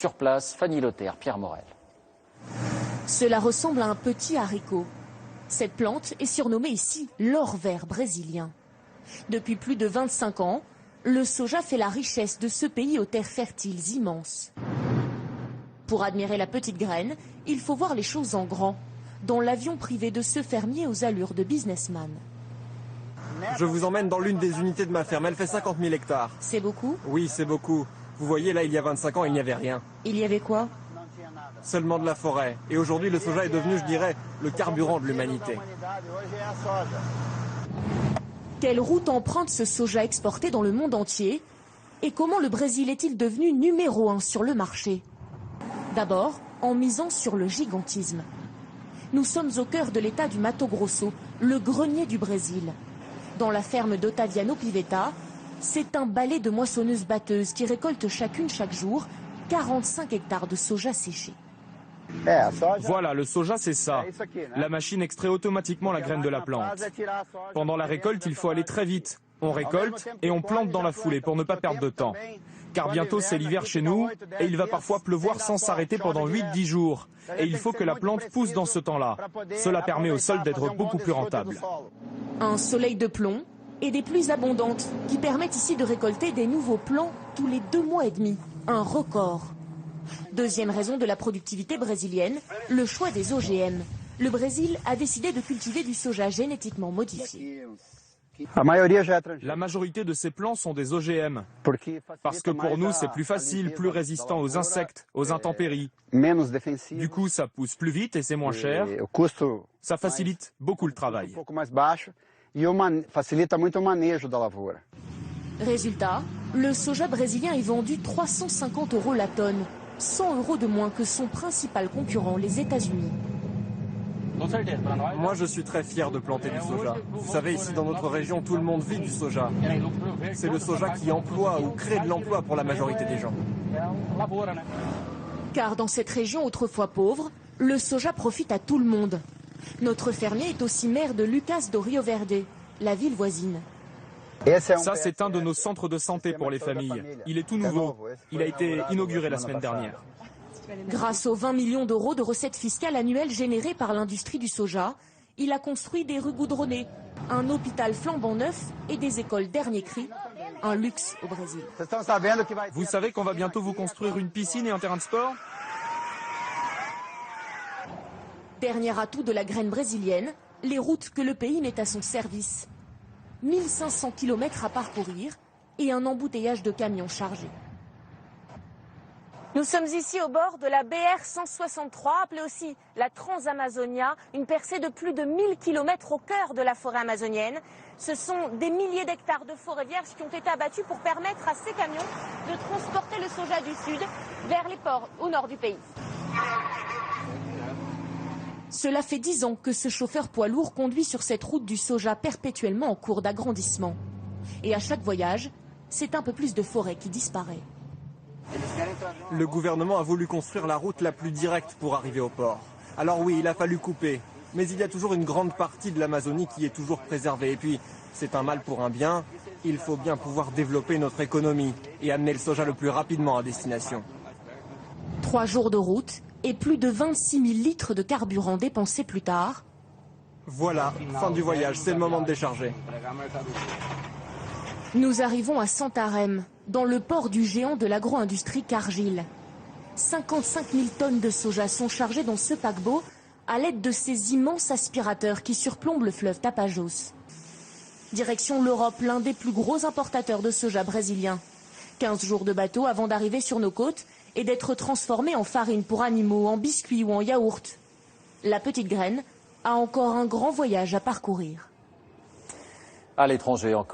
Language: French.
Sur place, Fanny Lothaire, Pierre Morel. Cela ressemble à un petit haricot. Cette plante est surnommée ici l'or vert brésilien. Depuis plus de 25 ans, le soja fait la richesse de ce pays aux terres fertiles immenses. Pour admirer la petite graine, il faut voir les choses en grand, dans l'avion privé de ce fermier aux allures de businessman. Je vous emmène dans l'une des unités de ma ferme, elle fait 50 000 hectares. C'est beaucoup? Oui, c'est beaucoup. Vous voyez, là, il y a 25 ans, il n'y avait rien. Il y avait quoi? Seulement de la forêt. Et aujourd'hui, le soja est devenu, je dirais, le carburant de l'humanité. Quelle route emprunte ce soja exporté dans le monde entier? Et comment le Brésil est-il devenu numéro 1 sur le marché? D'abord, en misant sur le gigantisme. Nous sommes au cœur de l'état du Mato Grosso, le grenier du Brésil. Dans la ferme d'Ottaviano Pivetta, c'est un balai de moissonneuses-batteuses qui récoltent chacune chaque jour 45 hectares de soja séché. Voilà, le soja c'est ça. La machine extrait automatiquement la graine de la plante. Pendant la récolte, il faut aller très vite. On récolte et on plante dans la foulée pour ne pas perdre de temps. Car bientôt c'est l'hiver chez nous et il va parfois pleuvoir sans s'arrêter pendant 8-10 jours. Et il faut que la plante pousse dans ce temps-là. Cela permet au sol d'être beaucoup plus rentable. Un soleil de plomb et des pluies abondantes qui permettent ici de récolter des nouveaux plants tous les 2 mois et demi. Un record. Deuxième raison de la productivité brésilienne, le choix des OGM. Le Brésil a décidé de cultiver du soja génétiquement modifié. La majorité de ces plants sont des OGM. Parce que pour nous, c'est plus facile, plus résistant aux insectes, aux intempéries. Du coup, ça pousse plus vite et c'est moins cher. Ça facilite beaucoup le travail. Résultat, le soja brésilien est vendu 350 € la tonne, 100 € de moins que son principal concurrent, les États-Unis. Moi, je suis très fier de planter du soja. Vous savez, ici dans notre région, tout le monde vit du soja. C'est le soja qui emploie ou crée de l'emploi pour la majorité des gens. Car dans cette région autrefois pauvre, le soja profite à tout le monde. Notre fermier est aussi maire de Lucas do Rio Verde, la ville voisine. Ça, c'est un de nos centres de santé pour les familles. Il est tout nouveau. Il a été inauguré la semaine dernière. Grâce aux 20 millions d'euros de recettes fiscales annuelles générées par l'industrie du soja, il a construit des rues goudronnées, un hôpital flambant neuf et des écoles dernier cri, un luxe au Brésil. Vous savez qu'on va bientôt vous construire une piscine et un terrain de sport? Dernier atout de la graine brésilienne, les routes que le pays met à son service. 1500 km à parcourir et un embouteillage de camions chargés. Nous sommes ici au bord de la BR 163, appelée aussi la Transamazonia, une percée de plus de 1000 km au cœur de la forêt amazonienne. Ce sont des milliers d'hectares de forêts vierges qui ont été abattus pour permettre à ces camions de transporter le soja du sud vers les ports au nord du pays. Cela fait 10 ans que ce chauffeur poids lourd conduit sur cette route du soja perpétuellement en cours d'agrandissement. Et à chaque voyage, c'est un peu plus de forêt qui disparaît. Le gouvernement a voulu construire la route la plus directe pour arriver au port. Alors oui, il a fallu couper. Mais il y a toujours une grande partie de l'Amazonie qui est toujours préservée. Et puis, c'est un mal pour un bien. Il faut bien pouvoir développer notre économie et amener le soja le plus rapidement à destination. 3 jours de route et plus de 26 000 litres de carburant dépensés plus tard. Voilà, fin du voyage, c'est le moment de décharger. Nous arrivons à Santarém, dans le port du géant de l'agro-industrie Cargill. 55 000 tonnes de soja sont chargées dans ce paquebot à l'aide de ces immenses aspirateurs qui surplombent le fleuve Tapajós. Direction l'Europe, l'un des plus gros importateurs de soja brésilien. 15 jours de bateau avant d'arriver sur nos côtes et d'être transformé en farine pour animaux, en biscuits ou en yaourt. La petite graine a encore un grand voyage à parcourir. À l'étranger encore.